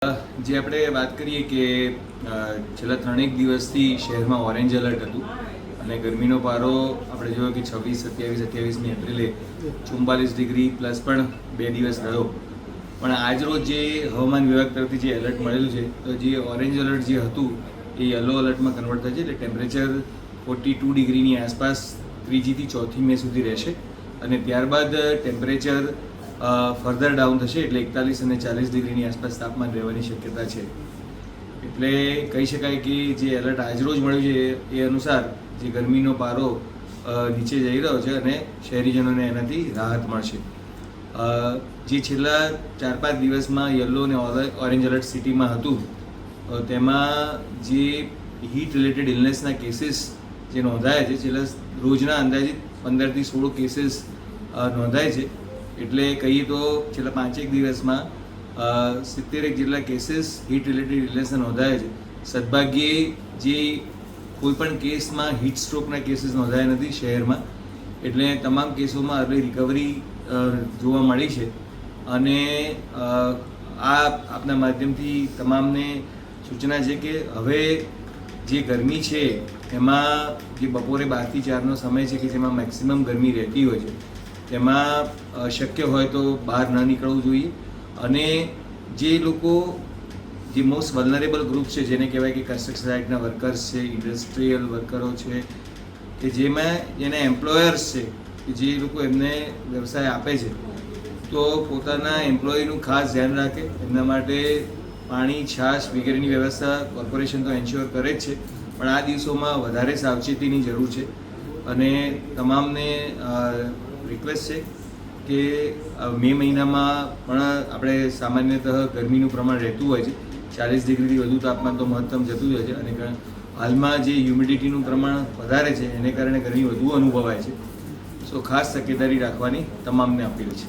જે આપણે વાત કરીએ કે છેલ્લા 3 દિવસથી શહેરમાં ઓરેન્જ એલર્ટ હતું અને ગરમીનો પારો આપણે જોયો કે 26, 27, 28મી એપ્રિલે 44 ડિગ્રી પ્લસ પણ 2 દિવસ રહ્યો. પણ આજરોજ જે હવામાન વિભાગ તરફથી જે એલર્ટ મળેલું છે તો જે ઓરેન્જ એલર્ટ જે હતું એ યલો એલર્ટમાં કન્વર્ટ થશે. એટલે ટેમ્પરેચર 42 ડિગ્રીની આસપાસ 3જી થી 4મી મે સુધી રહેશે અને ત્યારબાદ ટેમ્પરેચર ફર્ધર ડાઉન થશે. એટલે 41 અને 40 ડિગ્રીની આસપાસ તાપમાન રહેવાની શક્યતા છે. એટલે કહી શકાય કે જે એલર્ટ આજરોજ મળ્યું છે એ અનુસાર જે ગરમીનો પારો નીચે જઈ રહ્યો છે અને શહેરીજનોને એનાથી રાહત મળશે. જે છેલ્લા 4-5 દિવસમાં યલો અને ઓરેન્જ એલર્ટ સિટીમાં હતું તેમાં જે હીટ રિલેટેડ ઇલનેસના કેસીસ જે નોંધાયા છે, છેલ્લા રોજના અંદાજિત 15 થી 16 કેસીસ નોંધાય છે. એટલે કહીએ તો છેલ્લા 5-1 દિવસમાં 70 જેટલા કેસીસ હીટ રિલેટેડ ઇલનેસના નોંધાયા છે. સદભાગ્યે જે કોઈપણ કેસમાં હીટ સ્ટ્રોકના કેસીસ નોંધાયા નથી શહેરમાં. એટલે તમામ કેસોમાં અર્લી રિકવરી જોવા મળી છે અને આપના માધ્યમથી તમામને સૂચના છે કે હવે જે ગરમી છે એમાં જે બપોરે 12 થી 4નો સમય છે કે જેમાં મેક્સિમમ ગરમી રહેતી હોય છે તેમાં શક્ય હોય તો બહાર ન નીકળવું જોઈએ. અને જે લોકો જે મોસ્ટ વલ્નરેબલ ગ્રુપ છે જેને કહેવાય કે કન્સ્ટ્રક્શન સાઇટના વર્કર્સ છે, ઇન્ડસ્ટ્રીયલ વર્કરો છે કે જેના એમ્પ્લોયર્સ છે કે જે લોકો એમને વ્યવસાય આપે છે તો પોતાના એમ્પ્લોયીનું ખાસ ધ્યાન રાખે. એમના માટે પાણી, છાશ વગેરેની વ્યવસ્થા કોર્પોરેશન તો એન્શ્યોર કરે જ છે, પણ આ દિવસોમાં વધારે સાવચેતીની જરૂર છે. અને તમામને રિક્વેસ્ટ છે કે મે મહિનામાં પણ આપણે સામાન્યતઃ ગરમીનું પ્રમાણ રહેતું હોય છે. 40 ડિગ્રીથી વધુ તાપમાન તો મહત્તમ જતું જ હોય છે અને હાલમાં જે હ્યુમિડિટીનું પ્રમાણ વધારે છે એને કારણે ગરમી વધુ અનુભવાય છે. સો ખાસ તકેદારી રાખવાની તમામને અપીલ છે.